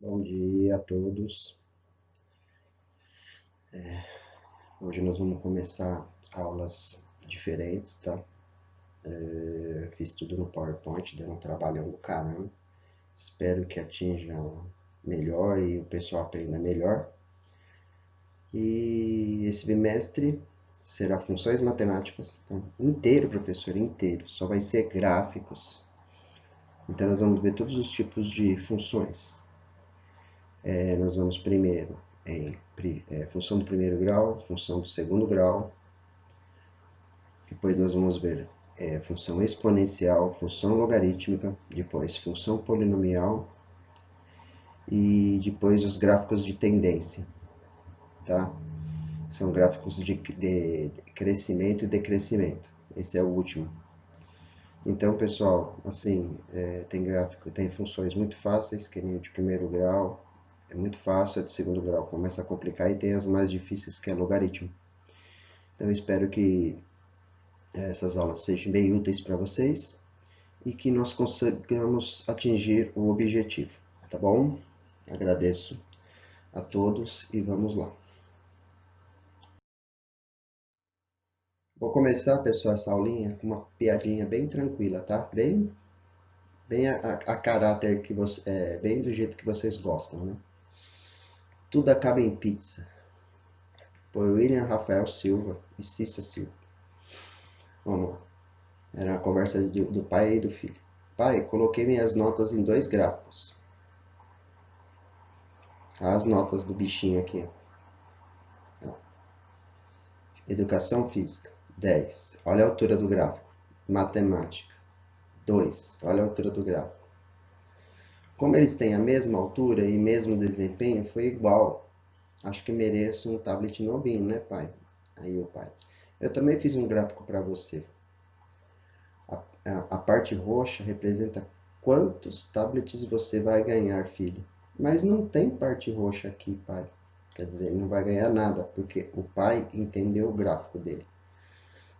Bom dia a todos. Hoje nós vamos começar aulas diferentes, tá? Fiz tudo no PowerPoint, deu um trabalhão do caramba. Espero que atinja melhor e o pessoal aprenda melhor. E esse bimestre será funções matemáticas, então, inteiro, professor, inteiro. Só vai ser gráficos. Então nós vamos ver todos os tipos de funções. Nós vamos primeiro em função do primeiro grau, função do segundo grau. Depois nós vamos ver função exponencial, função logarítmica, depois função polinomial e depois os gráficos de tendência, tá? São gráficos de crescimento e decrescimento. Esse é o último. Então, pessoal, assim, tem gráfico, tem funções muito fáceis, que nem o de primeiro grau, é muito fácil, a de segundo grau começa a complicar e tem as mais difíceis, que é logaritmo. Então, eu espero que essas aulas sejam bem úteis para vocês e que nós consigamos atingir o objetivo, tá bom? Agradeço a todos e vamos lá. Vou começar, pessoal, essa aulinha com uma piadinha bem tranquila, tá? Bem a caráter que você, bem do jeito que vocês gostam, né? Tudo acaba em pizza. Por William Rafael Silva e Cissa Silva. Vamos lá. Era a conversa do pai e do filho. Pai, coloquei minhas notas em 2 gráficos. As notas do bichinho aqui. Educação física, 10. Olha a altura do gráfico. Matemática, 2. Olha a altura do gráfico. Como eles têm a mesma altura e mesmo desempenho, foi igual. Acho que mereço um tablet novinho, né, pai? Aí o pai. Eu também fiz um gráfico para você. A parte roxa representa quantos tablets você vai ganhar, filho. Mas não tem parte roxa aqui, pai. Quer dizer, ele não vai ganhar nada, porque o pai entendeu o gráfico dele,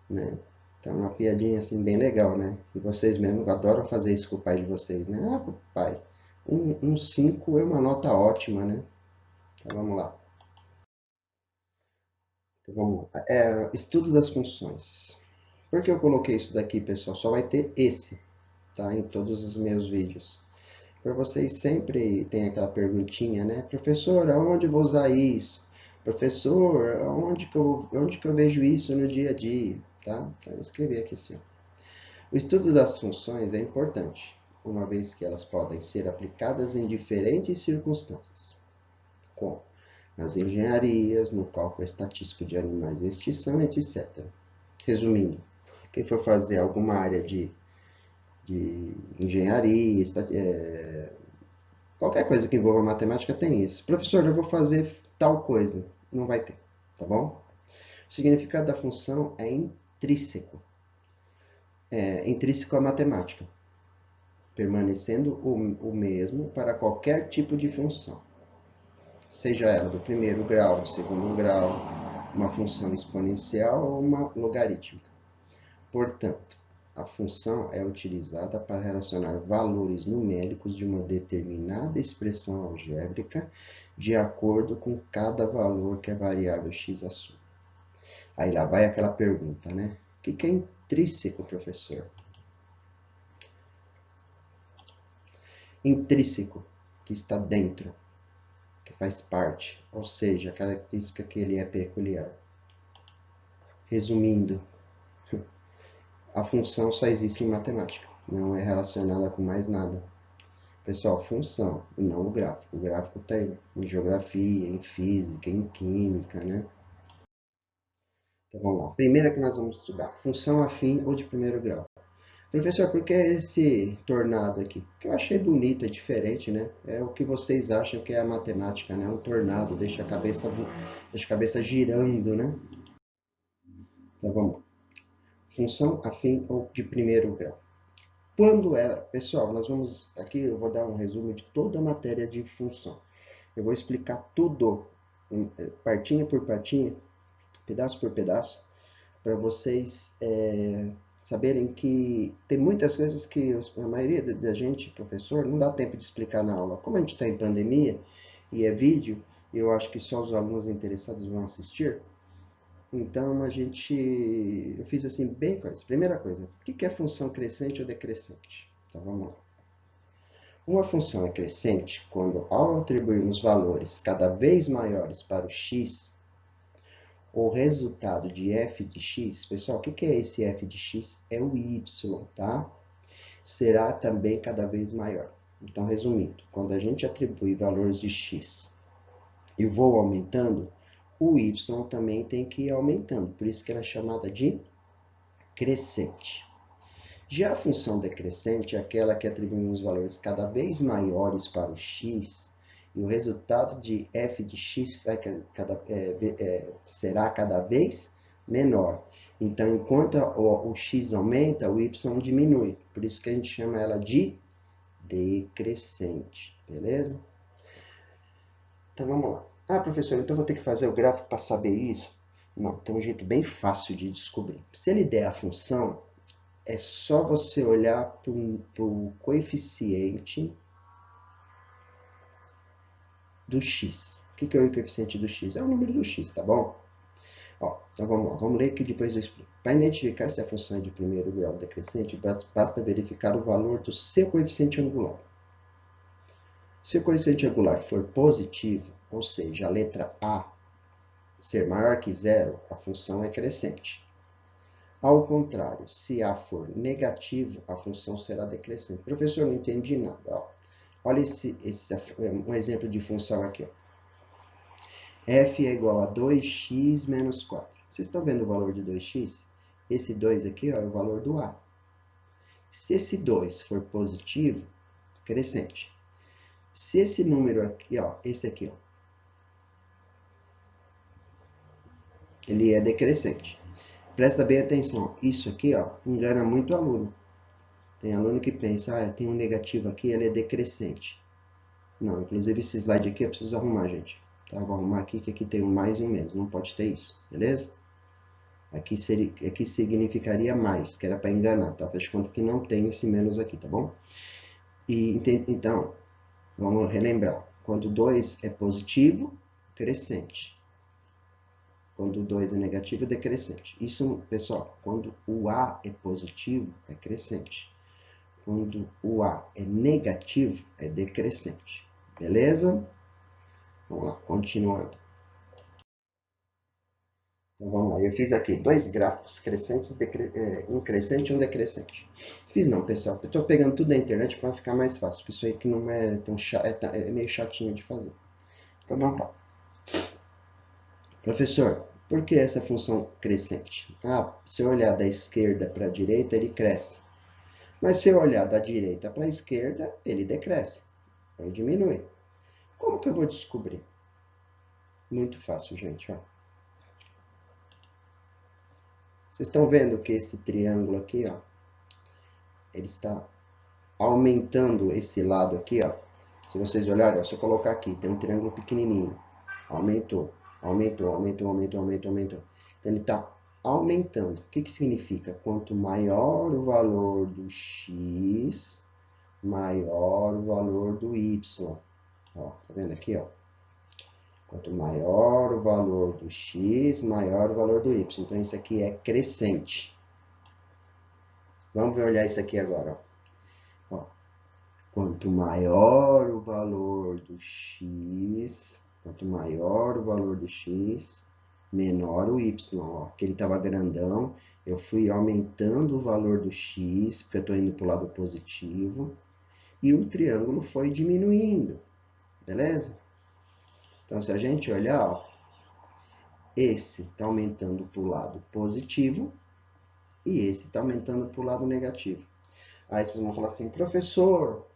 né? Então, uma piadinha assim bem legal, né? E vocês mesmo adoram fazer isso com o pai de vocês, né? Ah, pai, um 5 é uma nota ótima, né? Então, vamos lá. Então, vamos lá. Estudo das funções. Por que eu coloquei isso daqui, pessoal? Só vai ter esse, tá? Em todos os meus vídeos. Para vocês sempre tem aquela perguntinha, né? Professor, aonde eu vou usar isso? Professor, onde que eu vejo isso no dia a dia? Tá? Então, eu escrevi aqui assim, ó. O estudo das funções é importante, uma vez que elas podem ser aplicadas em diferentes circunstâncias, como nas engenharias, no cálculo estatístico de animais em extinção, etc. Resumindo, quem for fazer alguma área de engenharia, qualquer coisa que envolva matemática tem isso. Professor, eu vou fazer tal coisa. Não vai ter, tá bom? O significado da função é intrínseco. É intrínseco à matemática, permanecendo o mesmo para qualquer tipo de função, seja ela do primeiro grau, do segundo grau, uma função exponencial ou uma logarítmica. Portanto, a função é utilizada para relacionar valores numéricos de uma determinada expressão algébrica de acordo com cada valor que a variável x assume. Aí lá vai aquela pergunta, né? O que é intrínseco, professor? Intrínseco, que está dentro, que faz parte, ou seja, a característica que ele é peculiar. Resumindo, a função só existe em matemática, não é relacionada com mais nada. Pessoal, função, e não o gráfico. O gráfico tem em geografia, em física, em química, né? Então vamos lá. Primeira que nós vamos estudar, função afim ou de primeiro grau. Professor, por que esse tornado aqui? Porque eu achei bonito, é diferente, né? É o que vocês acham que é a matemática, né? Um tornado, deixa a cabeça girando, né? Então vamos lá. Função afim ou de primeiro grau. Quando ela, pessoal, nós vamos aqui, eu vou dar um resumo de toda a matéria de função. Eu vou explicar tudo, partinha por partinha, pedaço por pedaço, para vocês saberem que tem muitas coisas que a maioria da gente, professor, não dá tempo de explicar na aula. Como a gente está em pandemia e é vídeo, eu acho que só os alunos interessados vão assistir. Então, eu fiz assim, bem coisa. Primeira coisa, o que é função crescente ou decrescente? Então, vamos lá. Uma função é crescente quando, ao atribuirmos valores cada vez maiores para o x, o resultado de f de x, pessoal, o que é esse f de x? É o y, tá? Será também cada vez maior. Então, resumindo, quando a gente atribui valores de x e vou aumentando, o y também tem que ir aumentando, por isso que ela é chamada de crescente. Já a função decrescente é aquela que atribuímos valores cada vez maiores para o x e o resultado de f de x será cada vez menor. Então, enquanto o x aumenta, o y diminui. Por isso que a gente chama ela de decrescente. Beleza? Então, vamos lá. Ah, professor, então vou ter que fazer o gráfico para saber isso? Não, tem um jeito bem fácil de descobrir. Se ele der a função, é só você olhar para o coeficiente do x. O que é o coeficiente do x? É o número do x, tá bom? Ó, então vamos lá, vamos ler que depois eu explico. Para identificar se a função é de primeiro grau decrescente, basta verificar o valor do seu coeficiente angular. Se o coeficiente angular for positivo, ou seja, a letra A ser maior que zero, a função é crescente. Ao contrário, se A for negativo, a função será decrescente. Professor, não entendi nada. Ó. Olha um exemplo de função aqui. Ó. F é igual a 2x menos 4. Vocês estão vendo o valor de 2x? Esse 2 aqui ó, é o valor do A. Se esse 2 for positivo, crescente. Se esse número aqui, ó, esse aqui, ó, ele é decrescente. Presta bem atenção, isso aqui ó, engana muito o aluno. Tem aluno que pensa, tem um negativo aqui, ele é decrescente. Não, inclusive esse slide aqui eu preciso arrumar, gente. Tá? Vou arrumar aqui, que aqui tem um mais e um menos, não pode ter isso, beleza? Aqui significaria mais, que era para enganar, tá? Faz de conta que não tem esse menos aqui, tá bom? Então, vamos relembrar. Quando 2 é positivo, crescente. Quando o 2 é negativo, é decrescente. Isso, pessoal, quando o A é positivo, é crescente. Quando o A é negativo, é decrescente. Beleza? Vamos lá, continuando. Então, vamos lá. Eu fiz aqui dois gráficos crescentes, um crescente e um decrescente. Fiz não, pessoal. Eu estou pegando tudo da internet para ficar mais fácil, porque isso aí que não é tão chato, é meio chatinho de fazer. Então, vamos lá. Professor, por que essa função crescente? Ah, se eu olhar da esquerda para a direita, ele cresce. Mas se eu olhar da direita para a esquerda, ele decresce, ele diminui. Como que eu vou descobrir? Muito fácil, gente. Ó. Vocês estão vendo que esse triângulo aqui, ó, ele está aumentando esse lado aqui, ó. Se vocês olharem, ó, se eu colocar aqui, tem um triângulo pequenininho. Aumentou, aumentou, aumentou, aumentou, aumentou, aumentou. Então, ele está aumentando. O que significa? Quanto maior o valor do x, maior o valor do y. Ó, tá vendo aqui, ó? Quanto maior o valor do x, maior o valor do y. Então, isso aqui é crescente. Vamos olhar isso aqui agora. Ó. Quanto maior o valor do x, menor o y. Ó. Aqui ele estava grandão, eu fui aumentando o valor do x, porque eu estou indo para o lado positivo, e o triângulo foi diminuindo, beleza? Então, se a gente olhar, ó, esse está aumentando para o lado positivo e esse está aumentando para o lado negativo. Aí vocês vão falar assim, professor,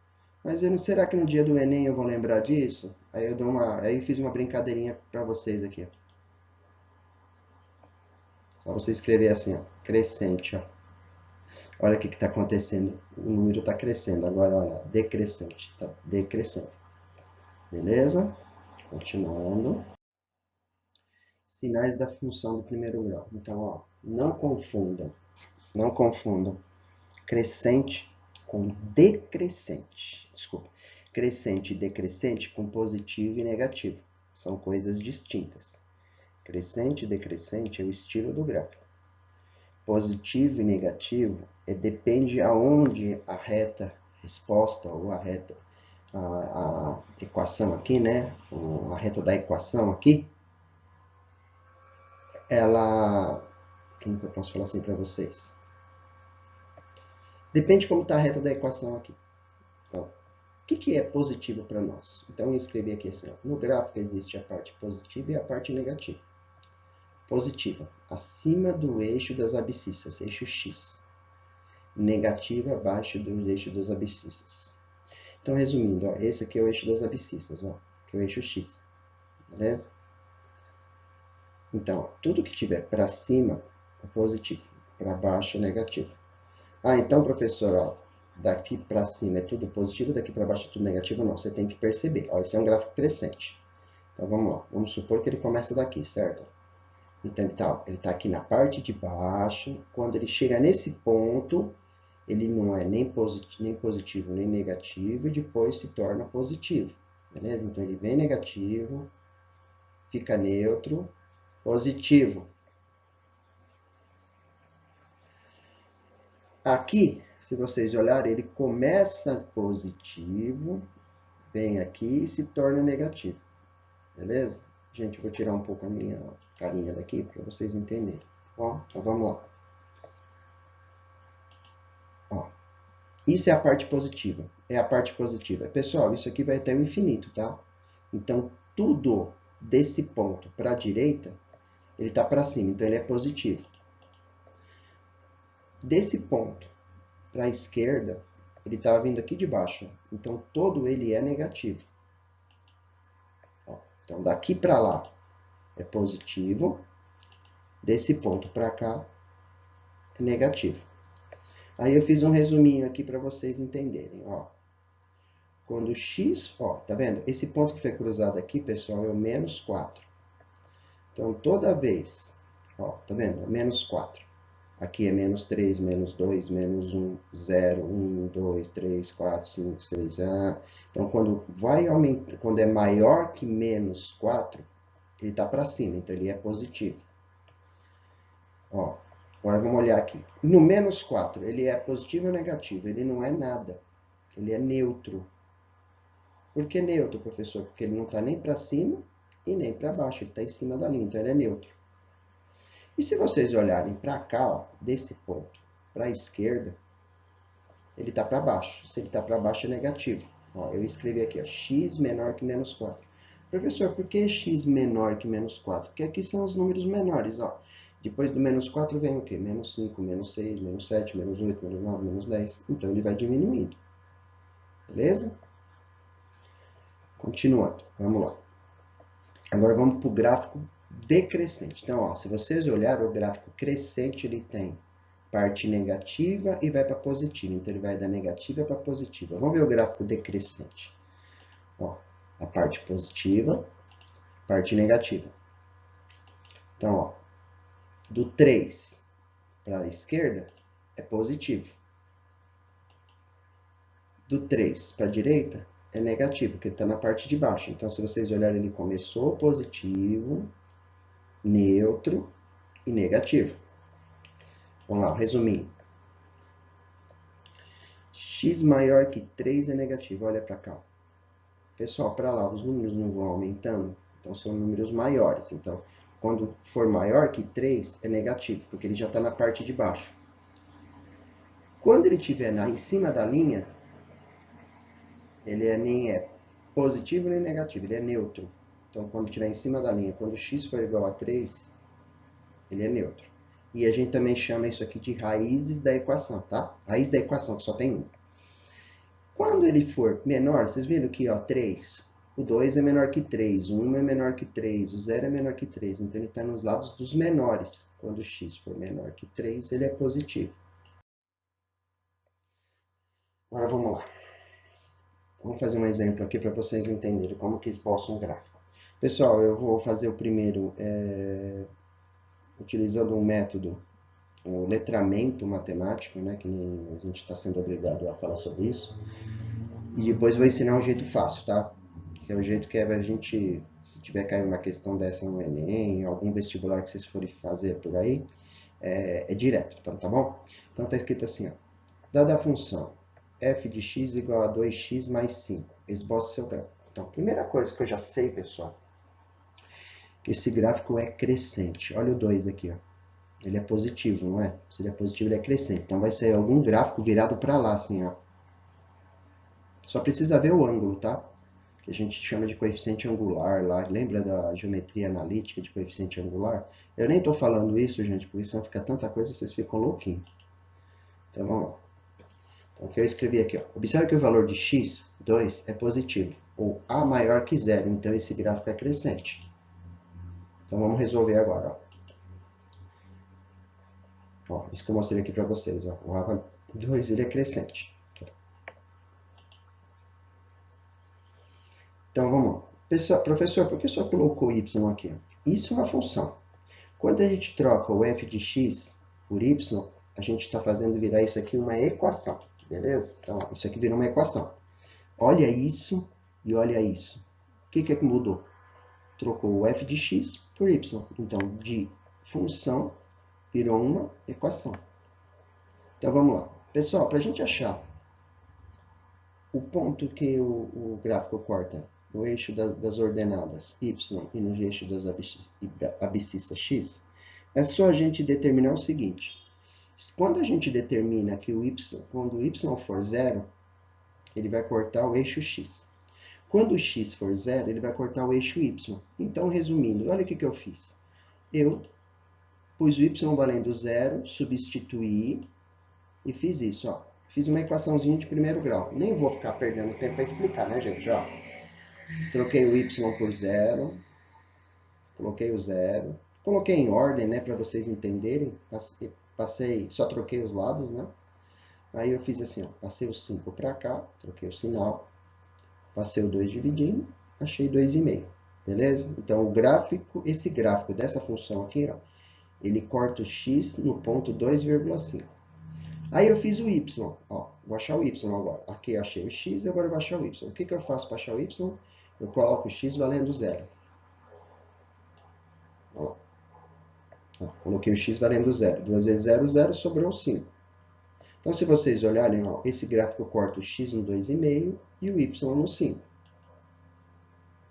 mas será que no dia do Enem eu vou lembrar disso? Aí eu fiz uma brincadeirinha para vocês aqui. Só você escrever assim, ó, crescente. Ó. Olha o que está acontecendo. O número está crescendo. Agora, olha, decrescente. Está decrescendo. Beleza? Continuando. Sinais da função do primeiro grau. Então, ó, não confundam Não confundam crescente com decrescente. Desculpa. Crescente e decrescente com positivo e negativo. São coisas distintas. Crescente e decrescente é o estilo do gráfico. Positivo e negativo depende aonde a reta resposta ou a reta a equação aqui, né? A reta da equação aqui, ela, como que eu posso falar assim para vocês? Depende como está a reta da equação aqui. Então, o que é positivo para nós? Então, eu escrevi aqui assim, ó, no gráfico existe a parte positiva e a parte negativa. Positiva, acima do eixo das abscissas, eixo X. Negativa, abaixo do eixo das abscissas. Então, resumindo, ó, esse aqui é o eixo das abscissas, ó, que é o eixo X. Beleza? Então, tudo que tiver para cima é positivo, para baixo é negativo. Ah, então, professor, ó, daqui para cima é tudo positivo, daqui para baixo é tudo negativo? Não, você tem que perceber. Ó, esse é um gráfico crescente. Então, vamos lá. Vamos supor que ele começa daqui, certo? Então, ele tá aqui na parte de baixo. Quando ele chega nesse ponto, ele não é nem positivo nem negativo, e depois se torna positivo. Beleza? Então, ele vem negativo, fica neutro, positivo. Aqui, se vocês olharem, ele começa positivo, vem aqui e se torna negativo. Beleza? Gente, eu vou tirar um pouco a minha carinha daqui para vocês entenderem. Ó, então vamos lá. Ó, isso é a parte positiva. É a parte positiva. Pessoal, isso aqui vai até o infinito, tá? Então, tudo desse ponto para a direita, ele está para cima, então ele é positivo. Desse ponto para a esquerda, ele estava vindo aqui de baixo. Então, todo ele é negativo. Ó, então, daqui para lá é positivo. Desse ponto para cá é negativo. Aí eu fiz um resuminho aqui para vocês entenderem. Ó, quando x, ó, tá vendo? Esse ponto que foi cruzado aqui, pessoal, é o menos 4. Então, toda vez, ó, tá vendo? É menos 4. Aqui é menos 3, menos 2, menos 1, 0, 1, 2, 3, 4, 5, 6. Então, quando vai aumentar, quando é maior que menos 4, ele está para cima, então ele é positivo. Ó, agora vamos olhar aqui. No menos 4, ele é positivo ou negativo? Ele não é nada. Ele é neutro. Por que neutro, professor? Porque ele não está nem para cima e nem para baixo. Ele está em cima da linha, então ele é neutro. E se vocês olharem para cá, ó, desse ponto para a esquerda, ele está para baixo. Se ele está para baixo, é negativo. Ó, eu escrevi aqui, ó, x menor que menos 4. Professor, por que x menor que menos 4? Porque aqui são os números menores. Ó. Depois do menos 4 vem o quê? Menos 5, menos 6, menos 7, menos 8, menos 9, menos 10. Então, ele vai diminuindo. Beleza? Continuando. Vamos lá. Agora, vamos para o gráfico decrescente. Então, ó, se vocês olharem o gráfico crescente, ele tem parte negativa e vai para positiva. Então, ele vai da negativa para positiva. Vamos ver o gráfico decrescente. Ó, a parte positiva, parte negativa. Então, ó, do 3 para a esquerda é positivo. Do 3 para a direita é negativo, porque ele está na parte de baixo. Então, se vocês olharem, ele começou positivo, neutro e negativo. Vamos lá, resumindo. X maior que 3 é negativo. Olha para cá. Pessoal, para lá os números não vão aumentando, então são números maiores. Então, quando for maior que 3 é negativo, porque ele já está na parte de baixo. Quando ele estiver em cima da linha, ele nem é positivo nem negativo, ele é neutro. Então, quando estiver em cima da linha, quando x for igual a 3, ele é neutro. E a gente também chama isso aqui de raízes da equação, tá? Raiz da equação, que só tem uma. Quando ele for menor, vocês viram que, ó, 3, o 2 é menor que 3, o 1 é menor que 3, o 0 é menor que 3. Então, ele está nos lados dos menores. Quando x for menor que 3, ele é positivo. Agora, vamos lá. Vamos fazer um exemplo aqui para vocês entenderem como que esboça um gráfico. Pessoal, eu vou fazer o primeiro utilizando um método o letramento matemático, né, que nem a gente está sendo obrigado a falar sobre isso. E depois vou ensinar um jeito fácil, tá? Que é o jeito que é a gente, se tiver cair uma questão dessa no Enem, algum vestibular que vocês forem fazer por aí, é direto, então, tá bom? Então tá escrito assim, ó. Dada a função f de x igual a 2x mais 5, esboce seu gráfico. Então, primeira coisa que eu já sei, pessoal, que esse gráfico é crescente. Olha o 2 aqui, ó. Ele é positivo, não é? Se ele é positivo, ele é crescente. Então vai ser algum gráfico virado para lá, assim, ó. Só precisa ver o ângulo, tá? Que a gente chama de coeficiente angular lá. Lembra da geometria analítica de coeficiente angular? Eu nem estou falando isso, gente, porque senão fica tanta coisa, vocês ficam louquinhos. Então vamos lá. Então o que eu escrevi aqui, ó. Observe que o valor de x, 2, é positivo, ou a maior que zero, então esse gráfico é crescente. Então vamos resolver agora, ó. Ó, isso que eu mostrei aqui para vocês, ó. O A2 ele é crescente. Então vamos lá. Pessoal, professor, por que só colocou y aqui? Isso é uma função. Quando a gente troca o f de x por y, a gente está fazendo virar isso aqui uma equação, beleza? Então, ó, isso aqui vira uma equação. Olha isso e olha isso. O que é que mudou? Trocou o f de x por y. Então, de função virou uma equação. Então, vamos lá. Pessoal, para a gente achar o ponto que o gráfico corta no eixo das ordenadas y e no eixo das abscissas x, é só a gente determinar o seguinte. Quando a gente determina que quando o y for zero, ele vai cortar o eixo x. Quando o x for zero, ele vai cortar o eixo y. Então, resumindo, olha o que eu fiz. Eu pus o y valendo zero, substituí e fiz isso, ó. Fiz uma equaçãozinha de primeiro grau. Nem vou ficar perdendo tempo para explicar, né, gente? Ó, troquei o y por zero, coloquei o zero, coloquei em ordem, né, para vocês entenderem. Passei, só troquei os lados, né? Aí eu fiz assim, ó, passei o 5 para cá, troquei o sinal, passei o 2 dividindo, achei 2,5, beleza? Então, esse gráfico dessa função aqui, ó, ele corta o x no ponto 2,5. Aí eu fiz o y, ó, vou achar o y agora. Aqui eu achei o x, agora eu vou achar o y. O que eu faço para achar o y? Eu coloco o x valendo zero. Ó, coloquei o x valendo zero. 2 vezes 0, 0, sobrou 5. Então, se vocês olharem, ó, esse gráfico corta o x no 2,5 e o y no 5.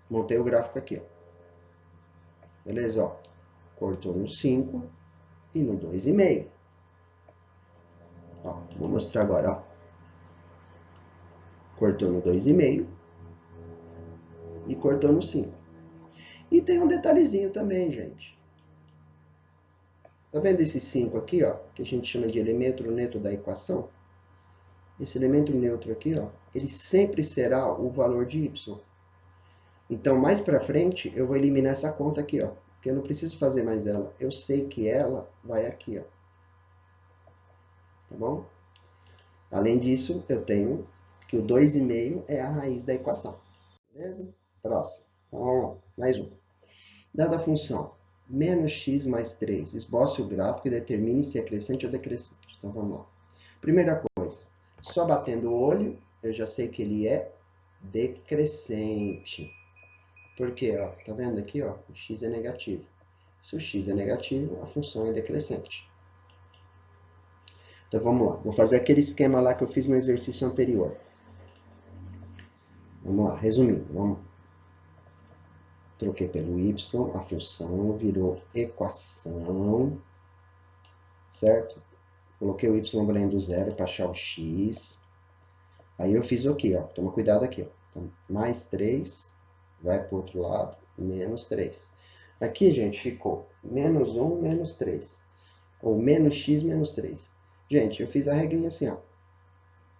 Montei o gráfico aqui, ó. Beleza? Ó, cortou no 5 e no 2,5. Ó, vou mostrar agora, ó. Cortou no 2,5 e cortou no 5. E tem um detalhezinho também, gente. Tá vendo esse 5 aqui, ó, que a gente chama de elemento neutro da equação? Esse elemento neutro aqui, ó, ele sempre será o valor de y. Então, mais para frente, eu vou eliminar essa conta aqui, ó, porque eu não preciso fazer mais ela. Eu sei que ela vai aqui, ó. Tá bom? Além disso, eu tenho que o 2,5 é a raiz da equação. Beleza? Próximo. Então, vamos lá. Mais um. Dada a função menos x mais 3, esboce o gráfico e determine se é crescente ou decrescente. Então, vamos lá. Primeira coisa, só batendo o olho, eu já sei que ele é decrescente. Por quê? Ó, tá vendo aqui? Ó, o x é negativo. Se o x é negativo, a função é decrescente. Então, vamos lá. Vou fazer aquele esquema lá que eu fiz no exercício anterior. Vamos lá, resumindo. Vamos. Troquei pelo y, a função virou equação, certo? Coloquei o y valendo zero para achar o x. Aí eu fiz o quê? Ó, toma cuidado aqui. Ó. Então, mais 3, vai para o outro lado, menos 3. Aqui, gente, ficou menos 1, menos 3. Ou menos x, menos 3. Gente, eu fiz a regrinha assim, ó.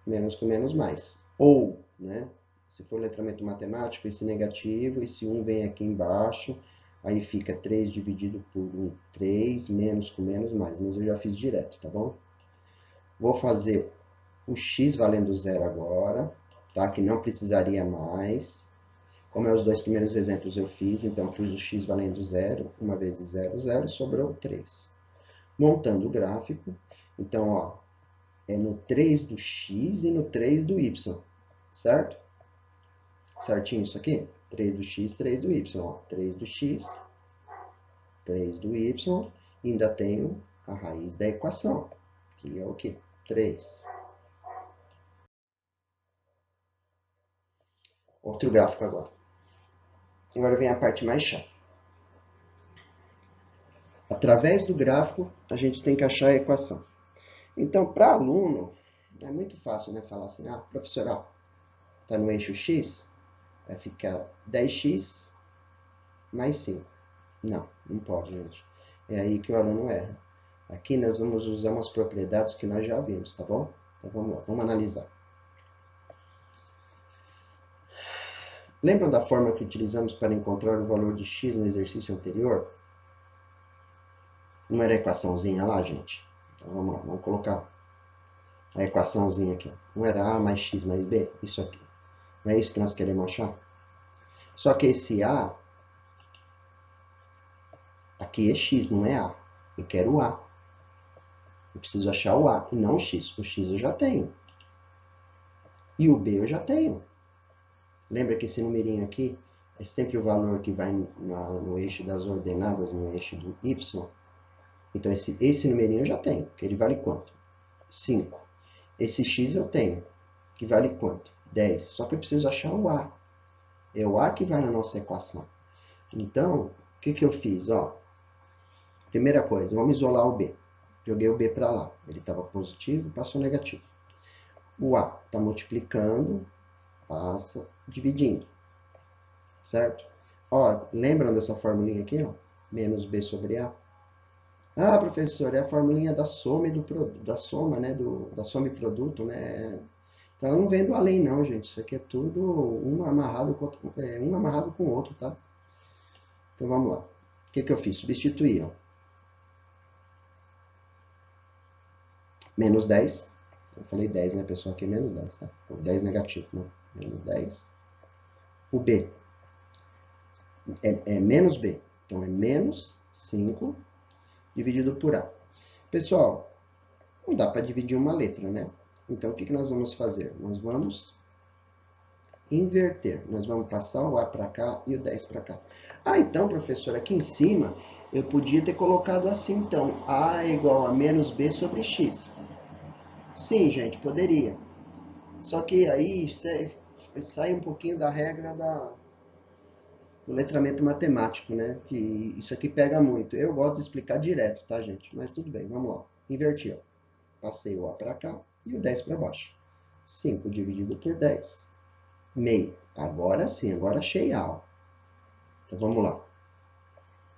Menos com menos mais. Ou, né? Se for letramento matemático, esse negativo, esse 1 vem aqui embaixo, aí fica 3 dividido por 1, 3, menos com menos mais, mas eu já fiz direto, tá bom? Vou fazer o x valendo zero agora, tá? Que não precisaria mais. Como é os dois primeiros exemplos eu fiz, então fiz o x valendo zero, 1 vezes 0, 0, sobrou 3. montando o gráfico. Então, ó, é no 3 do x e no 3 do y, certo? Certinho isso aqui? 3 do x, 3 do y, ó. 3 do x, 3 do y, e ainda tenho a raiz da equação, que é o quê? 3. Outro gráfico agora. Agora vem a parte mais chata. Através do gráfico, a gente tem que achar a equação. Então, para aluno, é muito fácil, né? Falar assim, ah, professor, ó, tá no eixo x, vai ficar 10x mais 5. Não, não pode, gente. É aí que o aluno erra. Aqui nós vamos usar umas propriedades que nós já vimos, tá bom? Então vamos lá, vamos analisar. Lembram da forma que utilizamos para encontrar o valor de x no exercício anterior? Não era a equaçãozinha lá, gente? Então vamos lá, vamos colocar a equaçãozinha aqui. Não era a mais x mais b? Isso aqui. Não é isso que nós queremos achar? Só que esse a, aqui é x, não é a. Eu quero o a. Eu preciso achar o a e não o x. O x eu já tenho. E o b eu já tenho. Lembra que esse numerinho aqui é sempre o valor que vai no eixo das ordenadas, no eixo do y. Então, esse numerinho eu já tenho, que ele vale quanto? 5. Esse x eu tenho, que vale quanto? 10. Só que eu preciso achar o a. É o a que vai na nossa equação. Então, o que eu fiz? Ó, primeira coisa, vamos isolar o b. Joguei o b para lá. Ele estava positivo, passou negativo. O a está multiplicando, passa dividindo. Certo? Ó, lembram dessa formulinha aqui? Ó? Menos b sobre a. Ah, professor, é a formulinha da soma e do produto, da soma, né? Da soma e produto, né? Então, ela não vem do além, não, gente. Isso aqui é tudo um amarrado com o outro, tá? Então, vamos lá. O que eu fiz? Substituí, ó. Menos 10. Eu falei 10, né, pessoal? Aqui é menos 10, tá? 10 negativo, né? Menos 10. O b é menos b. Então, é menos 5 dividido por a. Pessoal, não dá para dividir uma letra, né? Então, o que nós vamos fazer? Nós vamos inverter. Nós vamos passar o a para cá e o 10 para cá. Ah, então, professor, aqui em cima eu podia ter colocado assim, então. A é igual a menos b sobre x. Sim, gente, poderia. Só que aí sai um pouquinho da regra do letramento matemático, né? Que isso aqui pega muito. Eu gosto de explicar direto, tá, gente? Mas tudo bem, vamos lá. Inverti, ó. Passei o a para cá e o 10 para baixo. 5 dividido por 10, meio. Agora sim, agora achei a. Ó. Então vamos lá.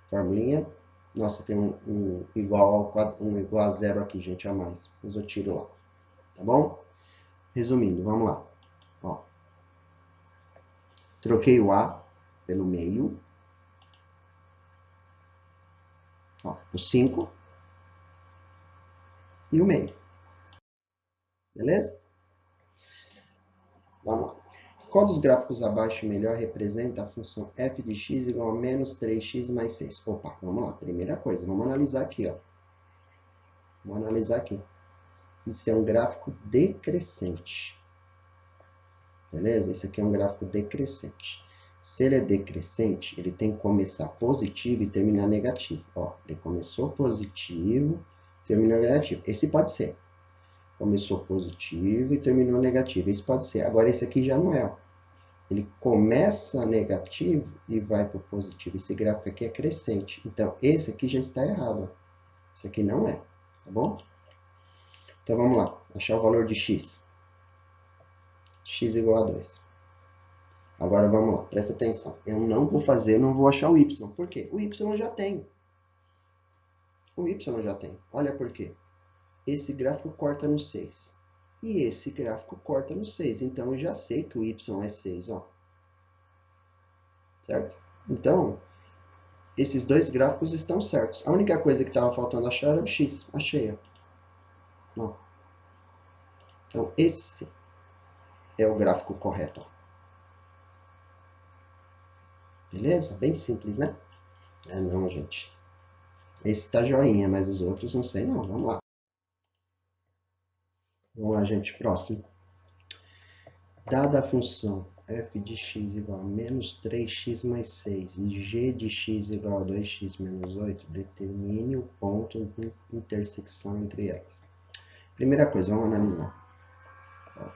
Formulinha. Nossa, tem um igual a zero aqui, gente, a mais. Mas eu tiro lá. Tá bom? Resumindo, vamos lá. Ó. Troquei o a pelo meio. Ó, o 5 e o meio. Beleza? Vamos lá. Qual dos gráficos abaixo melhor representa a função f de x igual a menos 3x mais 6? Opa, vamos lá. Primeira coisa, vamos analisar aqui, ó. Vamos analisar aqui. Isso é um gráfico decrescente. Beleza? Esse aqui é um gráfico decrescente. Se ele é decrescente, ele tem que começar positivo e terminar negativo. Ó, ele começou positivo, terminou negativo. Esse pode ser. Começou positivo e terminou negativo. Esse pode ser. Agora, esse aqui já não é. Ó. Ele começa negativo e vai para o positivo. Esse gráfico aqui é crescente. Então, esse aqui já está errado. Ó. Esse aqui não é. Tá bom? Então, vamos lá. Achar o valor de x. X igual a 2. Agora, vamos lá. Presta atenção. Eu não vou achar o y. Por quê? O y eu já tenho. O y eu já tenho. Olha por quê. Esse gráfico corta no 6. E esse gráfico corta no 6. Então, eu já sei que o y é 6, ó. Certo? Então, esses dois gráficos estão certos. A única coisa que estava faltando achar era o x. Achei, ó. Então, esse é o gráfico correto, ó. Beleza? Bem simples, né? É não, gente. Esse tá joinha, mas os outros não sei não. Vamos lá. Vamos lá, gente. Próximo. Dada a função f de x igual a menos 3x mais 6 e g de x igual a 2x menos 8, determine o ponto de intersecção entre elas. Primeira coisa, vamos analisar.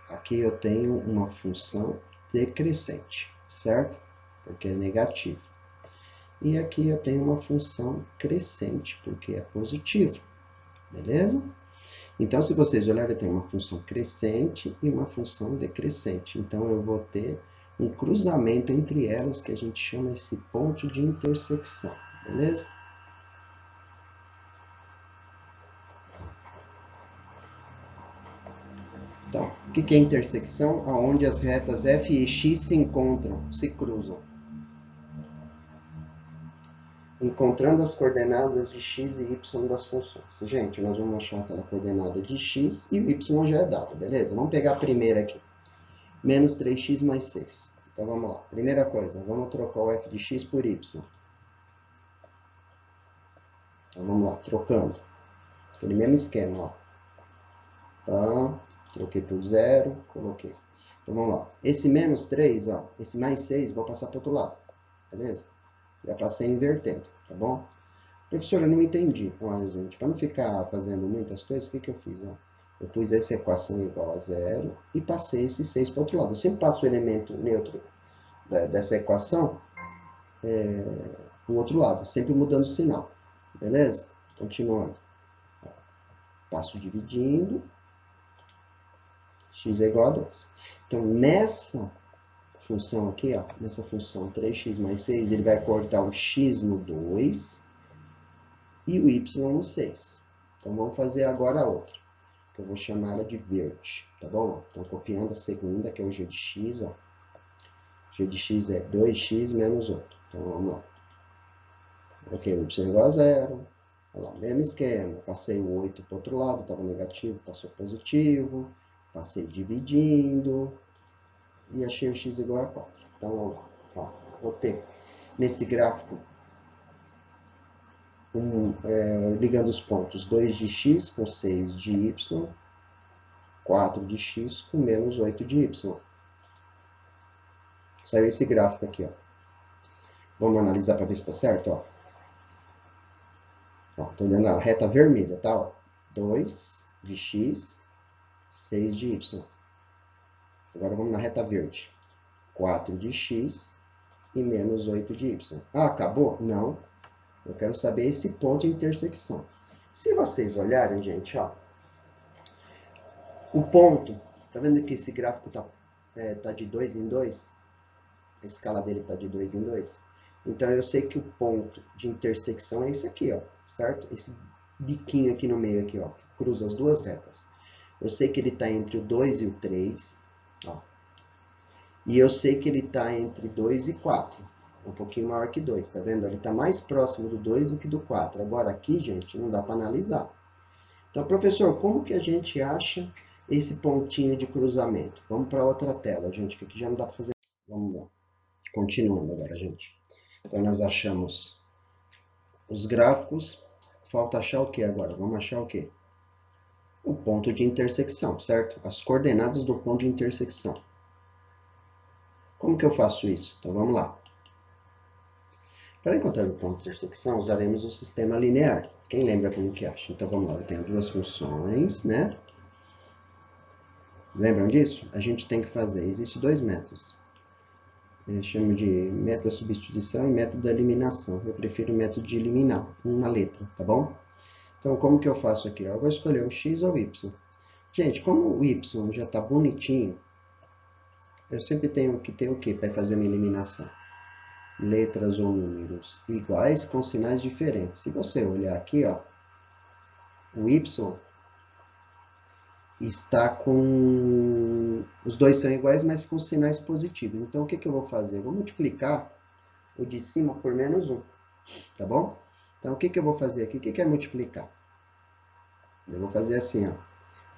Aqui eu tenho uma função decrescente, certo? Porque é negativo. E aqui eu tenho uma função crescente, porque é positivo. Beleza? Então, se vocês olharem, eu tenho uma função crescente e uma função decrescente. Então, eu vou ter um cruzamento entre elas, que a gente chama esse ponto de intersecção. Beleza? Então, o que é intersecção? Aonde as retas f e x se encontram, se cruzam. Encontrando as coordenadas de x e y das funções. Gente, nós vamos achar aquela coordenada de x e o y já é dado, beleza? Vamos pegar a primeira aqui. Menos 3x mais 6. Então, vamos lá. Primeira coisa, vamos trocar o f de x por y. Então, vamos lá, trocando. Aquele mesmo esquema, ó. Tá, troquei por 0, coloquei. Então, vamos lá. Esse menos 3, ó, esse mais 6, vou passar para o outro lado. Beleza? Já passei invertendo, tá bom? Professor, eu não entendi. Olha, gente, para não ficar fazendo muitas coisas, o que eu fiz? Ó? Eu pus essa equação igual a 0 e passei esse 6 para o outro lado. Eu sempre passo o elemento neutro dessa equação para o outro lado, sempre mudando o sinal. Beleza? Continuando. Passo dividindo. X é igual a 2. Então, nessa função aqui, ó, nessa função 3x mais 6, ele vai cortar o x no 2 e o y no 6. Então, vamos fazer agora a outra, que eu vou chamar ela de verde, tá bom? Então, copiando a segunda, que é o g de x, ó. G de x é 2x menos 8. Então, vamos lá. Ok, o y igual a 0. Olha lá, mesmo esquema. Passei o 8 para o outro lado, estava negativo, passou positivo. Passei dividindo. E achei o x igual a 4. Então, vamos lá. Ó, vou ter nesse gráfico, ligando os pontos, 2 de x com 6 de y, 4 de x com menos 8 de y. Saiu esse gráfico aqui, ó. Vamos analisar para ver se está certo, ó. Estou olhando a reta vermelha, tá? Ó. 2 de x, 6 de y. Agora vamos na reta verde. 4 de x e menos 8 de y. Ah, acabou? Não. Eu quero saber esse ponto de intersecção. Se vocês olharem, gente, ó, o ponto, tá vendo que esse gráfico tá de 2 em 2? A escala dele tá de 2 em 2. Então, eu sei que o ponto de intersecção é esse aqui, ó, certo? Esse biquinho aqui no meio, aqui, ó, que cruza as duas retas. Eu sei que ele está entre o 2 e o 3, ó. E eu sei que ele está entre 2 e 4. Um pouquinho maior que 2, tá vendo? Ele está mais próximo do 2 do que do 4. Agora aqui, gente, não dá para analisar. Então, professor, como que a gente acha esse pontinho de cruzamento? Vamos para outra tela, gente, que aqui já não dá para fazer. Vamos lá. Continuando agora, gente. Então, nós achamos os gráficos. Falta achar o que agora? Vamos achar o quê? O ponto de intersecção, certo? As coordenadas do ponto de intersecção. Como que eu faço isso? Então, vamos lá. Para encontrar o ponto de intersecção, usaremos o sistema linear. Quem lembra como que acha? Então, vamos lá. Eu tenho duas funções, né? Lembram disso? A gente tem que fazer. Existem dois métodos. Eu chamo de método da substituição e método da eliminação. Eu prefiro o método de eliminar uma letra, tá bom? Então, como que eu faço aqui? Eu vou escolher o x ou o y. Gente, como o y já está bonitinho, eu sempre tenho que ter o quê para fazer a minha eliminação? Letras ou números iguais com sinais diferentes. Se você olhar aqui, ó, o y está com... Os dois são iguais, mas com sinais positivos. Então, o que eu vou fazer? Eu vou multiplicar o de cima por menos 1, tá bom? Então, o que eu vou fazer aqui? O que é multiplicar? Eu vou fazer assim, ó.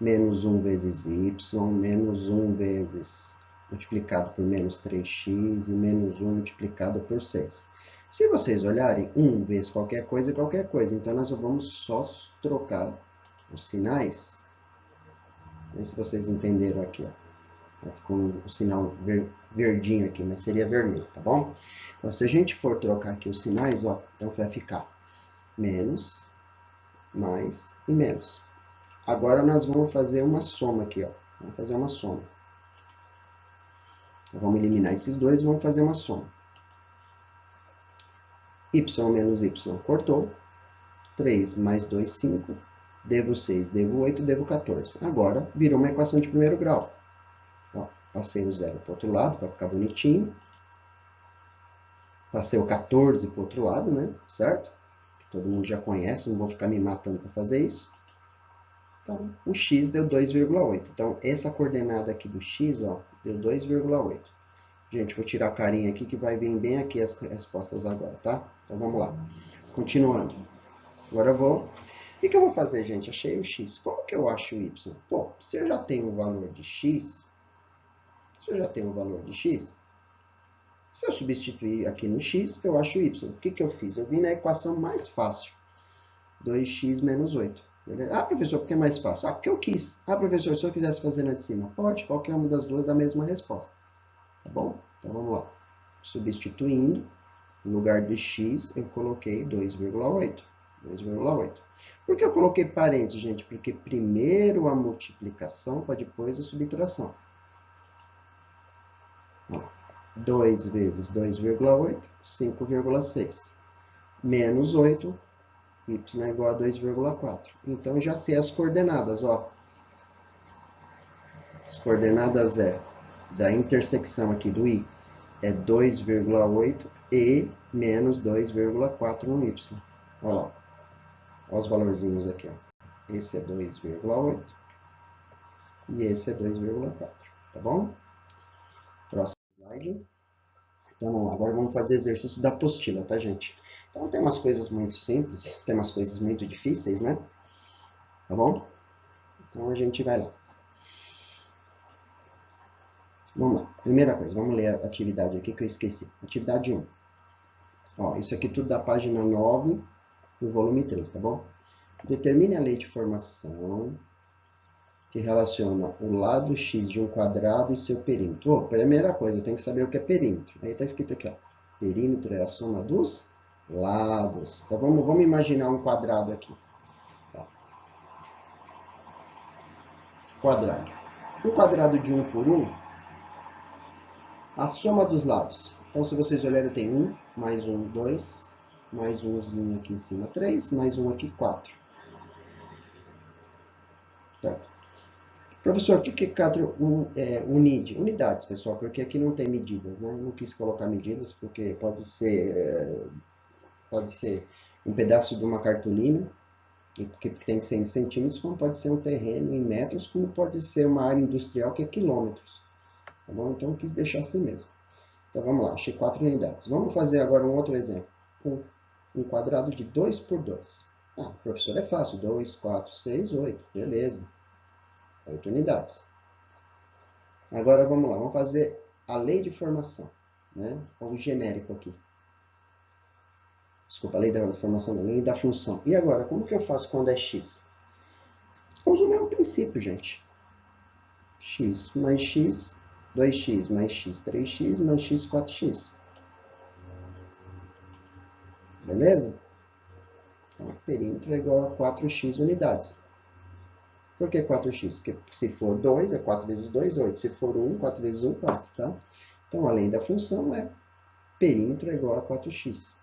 Menos 1 vezes y, menos 1 vezes multiplicado por menos 3x e menos 1 multiplicado por 6. Se vocês olharem, 1 vezes qualquer coisa é qualquer coisa. Então, nós vamos só trocar os sinais. Não sei se vocês entenderam aqui, ó. Ficou um sinal verdinho aqui, mas seria vermelho, tá bom? Então, se a gente for trocar aqui os sinais, ó, então vai ficar menos, mais e menos. Agora nós vamos fazer uma soma aqui, ó. Vamos fazer uma soma. Então, vamos eliminar esses dois e vamos fazer uma soma. Y menos Y cortou. 3 mais 2, 5. Devo 6, devo 8, devo 14. Agora virou uma equação de primeiro grau. Ó, passei o 0 para o outro lado para ficar bonitinho. Passei o 14 para o outro lado, né? Certo? Todo mundo já conhece, não vou ficar me matando para fazer isso. Então, o x deu 2,8. Então, essa coordenada aqui do x, ó, deu 2,8. Gente, vou tirar a carinha aqui que vai vir bem aqui as respostas agora, tá? Então, vamos lá. Continuando. Agora eu vou... O que eu vou fazer, gente? Achei o x. Como que eu acho o y? Pô, se eu já tenho o valor de x, se eu substituir aqui no x, eu acho o y. O que eu fiz? Eu vim na equação mais fácil. 2x menos 8. Beleza? Ah, professor, por que é mais fácil? Ah, porque eu quis. Ah, professor, se eu quisesse fazer na de cima, pode. Qualquer uma das duas dá a mesma resposta. Tá bom? Então, vamos lá. Substituindo, no lugar do x, eu coloquei 2,8. 2,8. Por que eu coloquei parênteses, gente? Porque primeiro a multiplicação para depois a subtração. 2 vezes 2,8, 5,6. Menos 8, y é igual a 2,4. Então, já sei as coordenadas, ó. As coordenadas da intersecção aqui do i é 2,8 e menos 2,4 no y. Olha lá. Olha os valorzinhos aqui, ó. Esse é 2,8 e esse é 2,4. Tá bom? Próximo slide. Então, agora vamos fazer exercício da apostila, tá, gente? Então, tem umas coisas muito simples, tem umas coisas muito difíceis, né? Tá bom? Então, a gente vai lá. Vamos lá. Primeira coisa, vamos ler a atividade aqui que eu esqueci. Atividade 1. Ó, isso aqui tudo da página 9 do volume 3, tá bom? Determine a lei de formação que relaciona o lado x de um quadrado e seu perímetro. Oh, primeira coisa, eu tenho que saber o que é perímetro. Aí está escrito aqui, ó. Perímetro é a soma dos lados. Então, vamos imaginar um quadrado aqui. Ó. Quadrado. Um quadrado de 1 por 1, a soma dos lados. Então, se vocês olharem, tem 1, mais 1, 2, mais umzinho aqui em cima, 3, mais 1 aqui, 4. Certo? Professor, o que é UNID? Unidades, pessoal, porque aqui não tem medidas, né? Eu não quis colocar medidas, porque pode ser um pedaço de uma cartolina, que tem que ser em centímetros, como pode ser um terreno em metros, como pode ser uma área industrial que é quilômetros. Tá bom? Então, eu quis deixar assim mesmo. Então, vamos lá, achei 4 unidades. Vamos fazer agora um outro exemplo. Um quadrado de 2 por 2. Ah, professor, é fácil. 2, 4, 6, 8. Beleza. 8 unidades. Agora, vamos lá. Vamos fazer a lei de formação. Né? O genérico aqui. Desculpa, a lei da formação, a lei da função. E agora, como que eu faço quando é x? Uso o mesmo princípio, gente. X mais x, 2x mais x, 3x mais x, 4x. Beleza? Então, o perímetro é igual a 4x unidades. Por que 4x? Porque se for 2, é 4 vezes 2, 8. Se for 1, 4 vezes 1, 4. Tá? Então, a lei da função é perímetro é igual a 4x.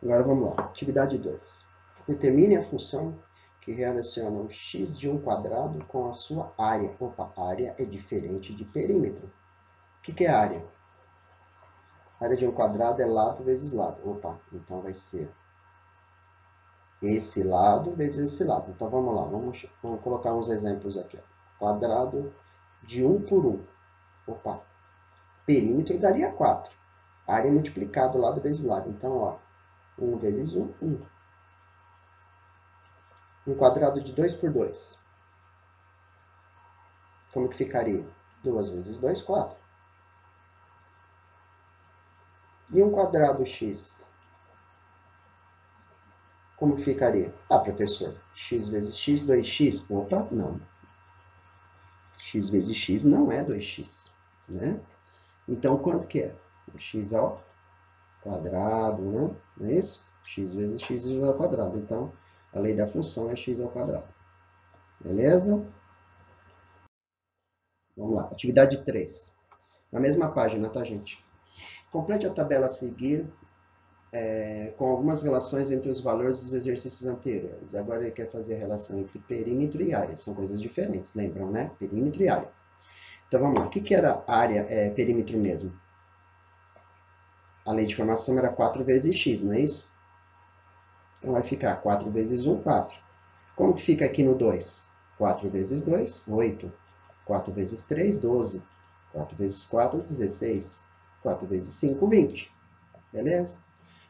Agora, vamos lá. Atividade 2. Determine a função que relaciona o x de um quadrado com a sua área. Opa, área é diferente de perímetro. O que é área? A área de um quadrado é lado vezes lado. Opa, então vai ser esse lado vezes esse lado. Então, vamos lá. Vamos colocar uns exemplos aqui. Ó. Quadrado de 1 por 1. Opa, perímetro daria 4. Área multiplicado lado vezes lado. Então, ó, 1 vezes 1, 1. Um quadrado de 2 por 2. Como que ficaria? 2 vezes 2, 4. E 1 quadrado x, como ficaria? Ah, professor, x vezes x, 2x. Opa, não. X vezes x não é 2x, né? Então, quanto que é? X ao quadrado, né? Não é isso? X vezes x ao quadrado. Então, a lei da função é x ao quadrado. Beleza? Vamos lá. Atividade 3. Na mesma página, tá, gente? Complete a tabela a seguir com algumas relações entre os valores dos exercícios anteriores. Agora ele quer fazer a relação entre perímetro e área. São coisas diferentes, lembram, né? Perímetro e área. Então, vamos lá. O que era área, perímetro mesmo? A lei de formação era 4 vezes x, não é isso? Então, vai ficar 4 vezes 1, 4. Como que fica aqui no 2? 4 vezes 2, 8. 4 vezes 3, 12. 4 vezes 4, 16. 4 vezes 5, 20. Beleza?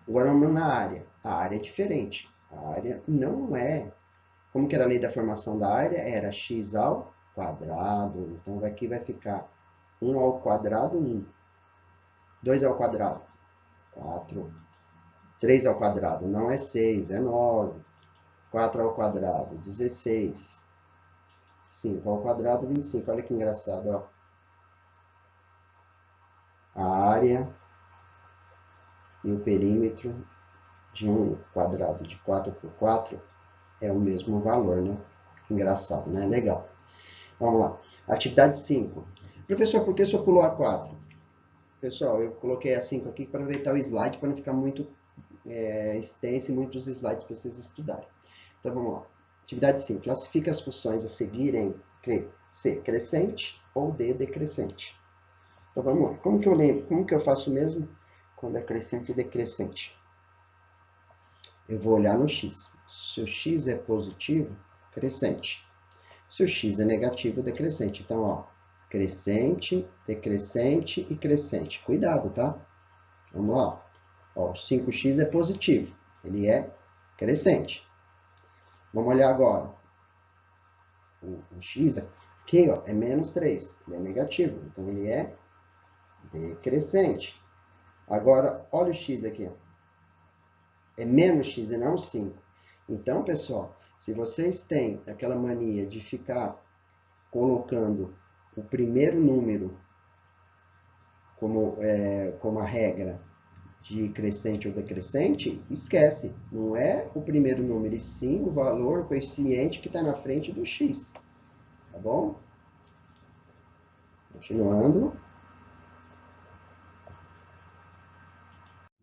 Agora vamos na área. A área é diferente. A área não é... Como que era a lei da formação da área? Era x ao quadrado. Então, aqui vai ficar 1 ao quadrado, 1. 2 ao quadrado, 4. 3 ao quadrado não é 6, é 9. 4 ao quadrado, 16. 5 ao quadrado, 25. Olha que engraçado, ó. A área e o perímetro de um quadrado de 4 por 4 é o mesmo valor, né? Engraçado, né? Legal. Vamos lá. Atividade 5. Professor, por que o senhor pulou a 4? Pessoal, eu coloquei a 5 aqui para aproveitar o slide, para não ficar muito extenso e muitos slides para vocês estudarem. Então, vamos lá. Atividade 5. Classifica as funções a seguir em C, crescente ou D, decrescente. Então, vamos lá. Como que eu lembro? Como que eu faço mesmo quando é crescente e decrescente? Eu vou olhar no x. Se o x é positivo, crescente. Se o x é negativo, decrescente. Então, ó, crescente, decrescente e crescente. Cuidado, tá? Vamos lá. Ó, o 5x é positivo. Ele é crescente. Vamos olhar agora. O x aqui, ó, é menos 3. Ele é negativo. Então, ele é decrescente. Agora, olha o x aqui. Ó. É menos x e não 5. Então, pessoal, se vocês têm aquela mania de ficar colocando o primeiro número como a regra de crescente ou decrescente, esquece. Não é o primeiro número, e sim o valor, o coeficiente que está na frente do x. Tá bom? Continuando.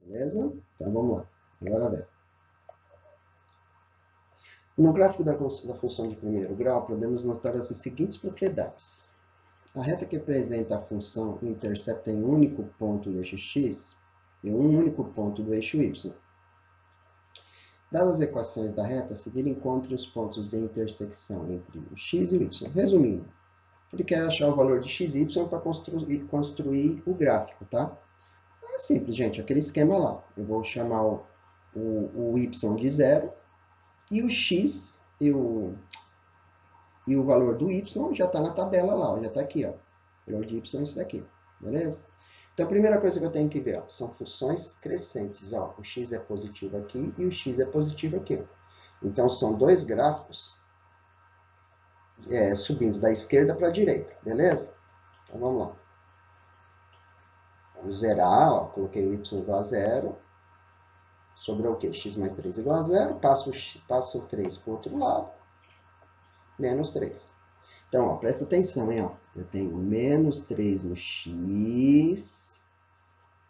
Beleza? Então, vamos lá. Agora vem. No gráfico da função de primeiro grau, podemos notar as seguintes propriedades. A reta que apresenta a função intercepta em um único ponto do eixo x e um único ponto do eixo y. Dadas as equações da reta, a seguir encontre os pontos de intersecção entre o x e o y. Resumindo, ele quer achar o valor de x e y para construir o gráfico, tá? É simples, gente, aquele esquema lá. Eu vou chamar o y de 0 e o x e o valor do y já está na tabela lá, ó, já está aqui. Ó. O valor de y é isso daqui, beleza? Então, a primeira coisa que eu tenho que ver ó, são funções crescentes. Ó. O x é positivo aqui e o x é positivo aqui. Ó. Então, são dois gráficos subindo da esquerda para a direita, beleza? Então, vamos lá. Vamos zerar, ó, coloquei o y igual a 0. Sobrou o quê? X mais 3 igual a 0. Passo o 3 para o outro lado. Menos 3. Então, ó, presta atenção, hein? Ó. Eu tenho menos 3 no x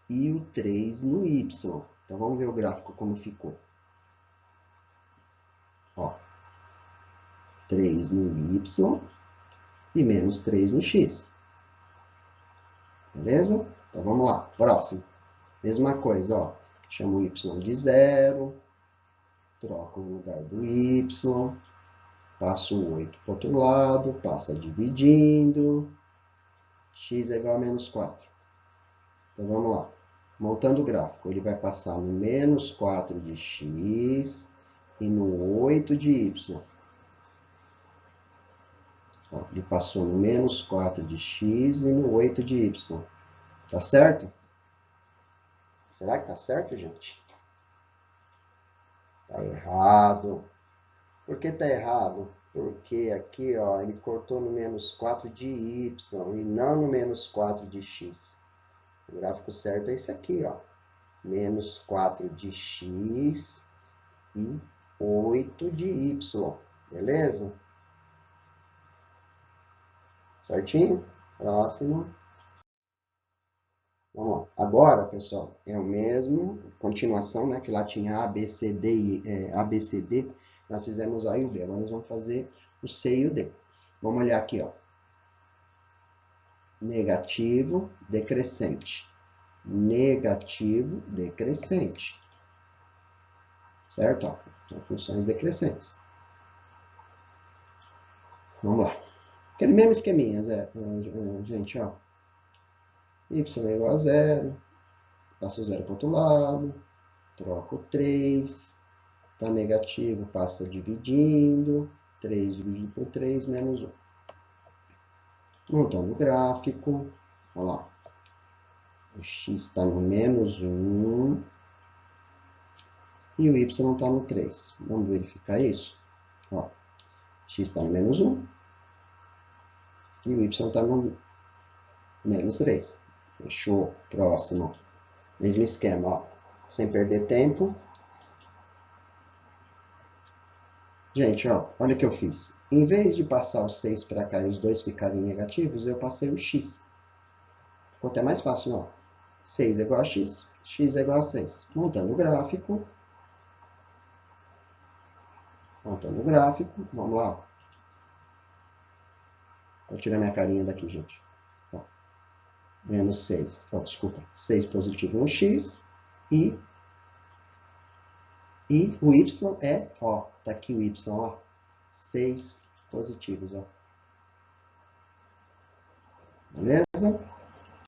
e o 3 no y. Então, vamos ver o gráfico como ficou. Ó, 3 no y e menos 3 no x. Beleza? Então, vamos lá. Próximo. Mesma coisa, ó. Chamo o y de 0. Troco o lugar do y. Passo o 8 para o outro lado. Passa dividindo. X é igual a menos 4. Então, vamos lá. Montando o gráfico, ele vai passar no menos 4 de x e no 8 de y. Ó, ele passou no menos 4 de x e no 8 de y. Tá certo? Será que tá certo, gente? Tá errado. Por que tá errado? Porque aqui, ó, ele cortou no menos 4 de y e não no menos 4 de x. O gráfico certo é esse aqui, ó. Menos 4 de x e 8 de y. Beleza? Certinho? Próximo. Vamos lá. Agora, pessoal, é o mesmo, continuação, né? Que lá tinha A, B, C, D, A, B, C, D. Nós fizemos o A e o B. Agora nós vamos fazer o C e o D. Vamos olhar aqui, ó. Negativo, decrescente. Negativo, decrescente. Certo? Ó, são funções decrescentes. Vamos lá. Aquele mesmo esqueminha, gente, ó. Y é igual a zero. Passa o zero para o outro lado. Troco 3. Tá negativo, passa dividindo. 3 dividido por 3, menos 1. Montando o gráfico. Olha lá. O x está no menos 1. E o y está no 3. Vamos verificar isso? Ó, x está no menos 1. E o y está no menos 3. Fechou. Próximo. Mesmo esquema, ó. Sem perder tempo. Gente, ó, olha o que eu fiz. Em vez de passar os 6 para cá e os dois ficarem negativos, eu passei o x. Ficou até mais fácil, ó. 6 é igual a x, x é igual a 6. Montando o gráfico. Montando o gráfico. Vamos lá. Vou tirar minha carinha daqui, gente. Ó. Menos 6. Ó, desculpa. 6 positivo no x. E o y é, ó. Tá aqui o y, ó. 6 positivos, ó. Beleza?